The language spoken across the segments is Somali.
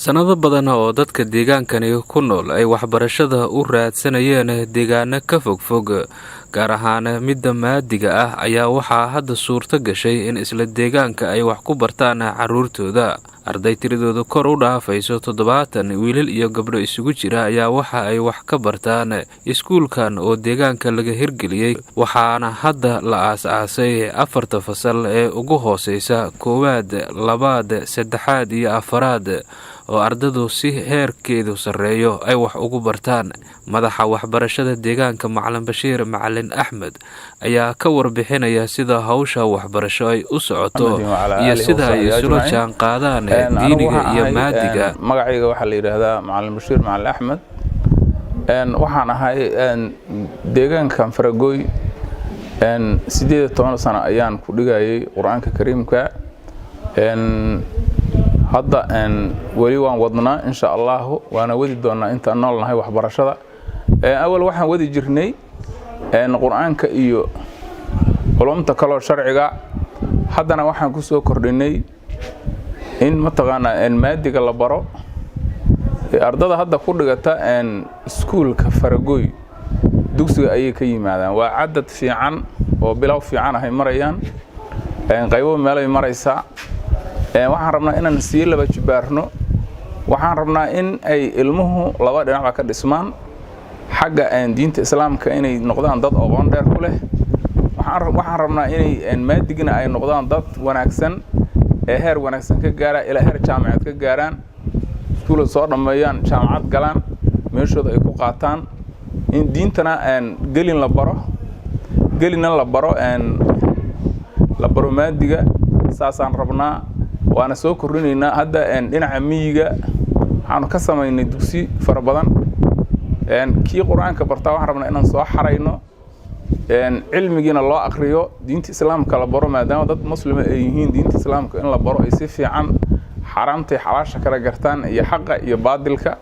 sanado badan oo dadka deegaankani ku nool ay waxbarashada u raadsanayeen deegaano ka fogfog gaar ahaan midda maadiga ah ayaa waxaa hadda suurto gashay in isla deegaanka ay wax ku bartaan carruurtooda. Arday tiradooda kor u dhaafayso 70 wiilal iyo gabdho isugu jira ayaa waxa ay wax ka bartaan iskuulkan oo deegaanka laga hirgeliyay, waxaana hadda la aasaasay 4 fasal ee ugu hooseysa 1aad, 2aad, 3aad iyo 4aad oo ardaydu si heerkeedu sareeyo ay wax ugu bartaan. Madaxa waxbarashada deegaanka Macalin Bashiir Macalin Axmed ayaa ka warbixinaya sida hawsha waxbarasho ay u socoto iyo sida ay isula jaan qaadaan diiniga iyo maadiga. Magacayga waxa la yiraahdaa Macalin Bashiir Macalin Axmed. Waxaan ahay deegaanka Faragoy 18 sano ayaan ku dhigayay Quraanka Kariimka. hadda wali waan wadnaa insha Allah waana wadi doonaa inta noolnahay waxbarashada. awal waxaan wadi jirnay Quraanka iyo culumta kale sharciga, haddana waxaan ku soo kordhinay in mataqaana maadiga la baro. ardada hadda ku dhigata iskuulka Faragoy dugsiga ayay ka yimaadaan, waa cadad fiican oo bilow fiican ah marayaan, qaybo meel ay maraysaa. waxaan rabnaa inaan sii laba jibaarno, waxaan rabnaa in ay ilmuhu laba dhinac ka dhismaan xagga diinta islaamka inay noqdaan dad aqoon dheer ku leh. waxaan rabnaa inay maadigina ay noqdaan dad wanaagsan ee heer wanaagsan ka gaara ilaa heer jaamacad ka gaaraan, iskuul soo dhameeyaan, jaamacad galaan, meeshooda ay ku qaataan. in diintana gelin la baro, gelina la baro maadiga, saasaan rabnaa. waana soo kordhinaynaa hadda dhinaca miyiga waxaan ka sameeynay dugsi fara badan. kii Quraanka bartaa waxaan rabnaa inaan soo xarayno, cilmigiina loo aqriyo, diinta islaamka la baro maadaama dad muslima ay yihiin. diinta islaamka in la baro ay si fiican xaraamta xalaasha kala gartaan iyo xaqa iyo baadilka,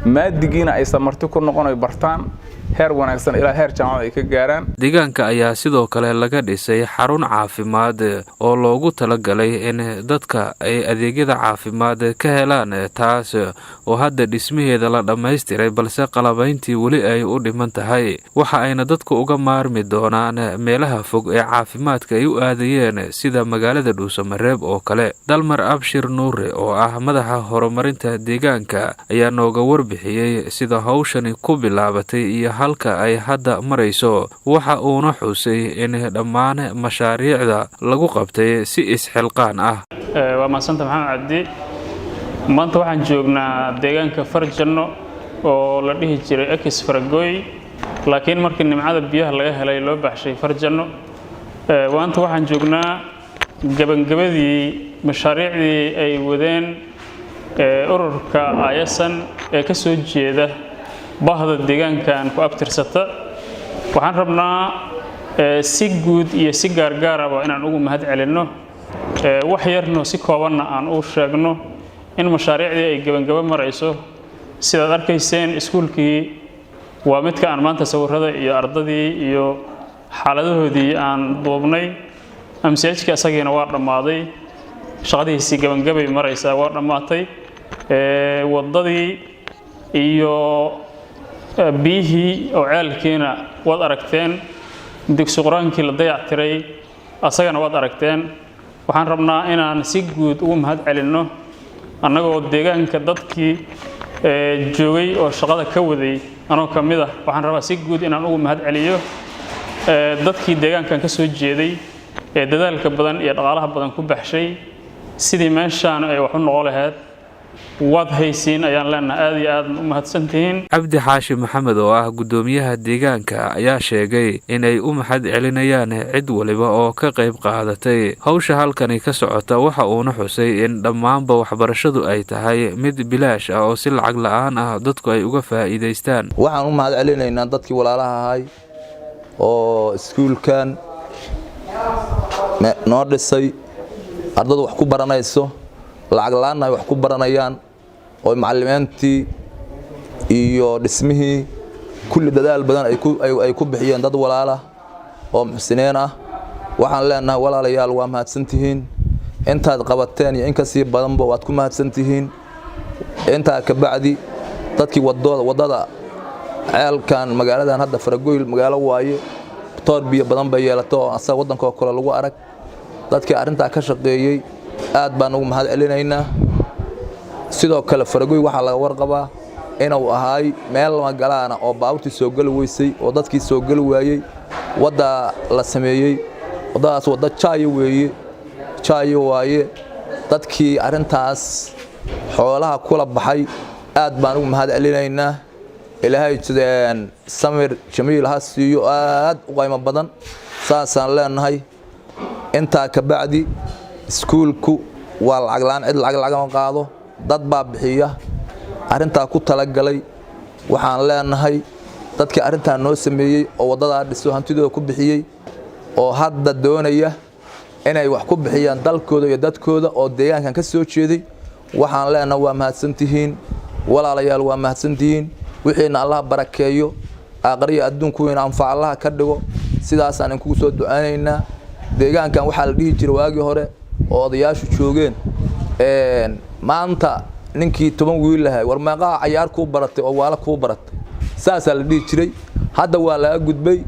maadigiina ay samarti ku noqon ay bartaan heer wanaagsan ilaa heer jaamacad ay ka gaaraan. Deegaanka ayaa sidoo kale laga dhisay xarun caafimaad oo loogu talagalay in dadka ay adeegyada caafimaad ka helaan, taas oo hadda dhismaheeda la dhammaystiray balse qalabayntii weli ay u dhiman tahay. waxa ayna dadku uga maarmi doonaan meelaha fog ee caafimaadka ay u aadayeen sida magaalada Dhuusamareeb oo kale. Dalmar Abshir Nuure oo ah madaxa horumarinta deegaanka ayaa nooga warbixiyay sida hawshani ku bilaabatay iyo halka ay hadda marayso. waxa uuna xusay in dhammaan mashaariicda lagu qabtay si isxilqaan ah. waa maasanta Maxamed Cabdi. maanta waxaan joognaa deegaanka Farjanno oo la dhihi jiray Ekis Faragoy, laakiin markii nimcada biyaha laga helay loo baxshay Farjanno. maanta waxaan joognaa gabagabadii mashaariicdii ay wadeen ururka Ayasan ee ka soo jeeda bahda deegaankan ku abtirsata. waxaan rabnaa si guud iyo si gaargaar ah inaan ugu mahad celinno, wax yarno si koobanna aan u sheegno in mashaariicdii ay gabagaba marayso. sidaad arkayseen iskuulkii waa midka aan maanta sawirrada iyo ardadii iyo xaaladahoodii aan duubnay. amsiyaajkii asagiina waa dhammaaday, shaqadiisii gabagabay maraysaa, waa dhammaatay. wadadii iyo biyihii oo ceelkiina waad aragteen, dugsi Quraankii la dayactiray asagana waad aragteen. waxaan rabnaa inaan si guud ugu mahad celinno annagoo deegaanka dadkii joogay oo shaqada ka waday anoo ka mid ah. waxaan rabaa si guud inaan ugu mahad celiyo dadkii deegaankan ka soo jeeday ee dadaalka badan iyo dhaqaalaha badan ku baxshay sidii meeshaan ay wax u noqon lahayd. waad haysiin ayaan leenahay, aad iyo aad u mahadsantihiin. Cabdi Xaashi Maxamed oo ah gudoomiyaha deegaanka ayaa sheegay inay u mahad celinayaan cid waliba oo ka qayb qaadatay hawsha halkani ka socota. waxa uuna xusay in dhammaanba waxbarashadu ay tahay mid bilaash ah oo si lacag la'aan ah dadku ay uga faa'iideystaan. waxaan u mahad celinaynaa dadkii walaalaha ahay oo iskuulkan noo dhisay, ardadu wax ku baranayso, lacag la'aan ay wax ku baranayaan, oo macallimiintii iyo dhismihii kulli dadaal badan ay ku bixiyeen dad walaala oo muxsineen ah. waxaan leenahay walaalayaal waa mahadsantihiin, intaad qabateen iyo in ka sii badanba waad ku mahadsantihiin. intaa ka bacdi dadkii wadada ceelkan magaaladan hadda Faragoyl magaalo waaye toor biyo badan bay yeelato asaga wadanka kale lagu arag dadkii arinta ka shaqeeyay aad baan ugu mahad celinaynaa sidoo kale Faragoyl waxa laga warqabaa inuu ahay meel magaalana oo baabuurtii soo gal weysay oo dadkii soo gal waayay wada la sameeyay wadadaas wada jaayo waaye dadkii arintaas xoolaha kula baxay aad baan ugu mahad celinaynaa ilaahay jideen samir jamiil ha siiyo aad u qiimo badan saasaan leenahay inta ka bacdi iskuulku waa lacag laan cid lacag laga qaado dad baa bixiya arinta ku talagalay waxaan leenahay dadkii arinta noo sameeyay oo wadada dhiso hantidooda ku bixiyay oo hadda doonaya inay wax ku bixiyaan dalkooda iyo dadkooda oo deegaankan ka soo jeeday waxaan leenahay waa mahadsantihiin walaalayaal waa mahadsantihiin wixiina Allah barakeeyo aqriyo adduunku in anfac Allah ka dhigo sidaas aan ku soo ducaaneynaa deegaankan waxa la dhihi jiray waagi hore oo odayaashu joogeen maanta ninkii 10 wiil lahay war meeqa ciyaar ku baratay oo waala ku baratay saas la dhihi jiray hadda waa la gudbay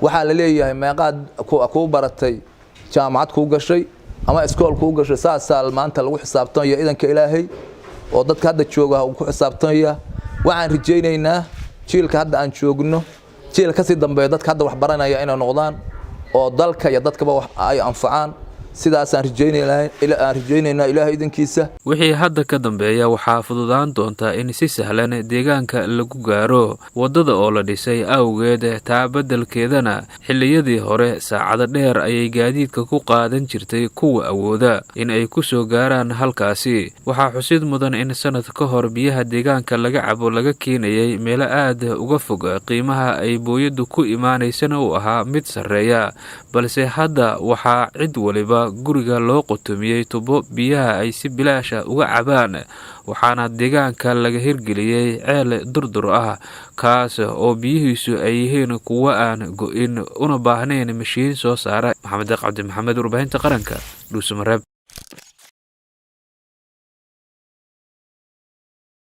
waxa la leeyahay meeqa ku baratay jaamacad ku gashay ama iskool ku gashay saas maanta lagu xisaabtanayo idanka Ilaahay oo dadka hadda jooga ku xisaabtanaya waxaan rajaynaynaa jiilka hadda aan joogno jiilka si dambe dadka hadda wax baranaya inay noqdaan oo dalka iyo dadkaba wax ay anfacaan sidaas aan rajaynaynaa Ilaahay idinkiisa wixii hadda ka dambeeya waxa fududaan doonta in si sahlan deegaanka lagu gaaro wadada oo la dhisay awgeed taa beddelkeedana xilliyadii hore saacado dheer ayay gaadiidka ku qaadan jirtay kuwa awooda in ay ku soo gaaraan halkaasi waxa xusid mudan in sanad ka hor biyaha deegaanka laga cabo laga keenayay meel aad uga fog qiimaha ay booyadu ku iimaanaysana uu ahaa mid sareeya balse hadda waxa cid waliba guriga loo qotomiyay tubo biyaha ay si bilaash ah uga cabaan waxaana deegaanka laga hirgeliyay ceel durdur ah kaas oo biyihiisu ay yihiin kuwa aan go'in una baahnayn mashiin soo saara Maxamed Cabdi Maxamed warbaahinta qaranka Dhuusamareeb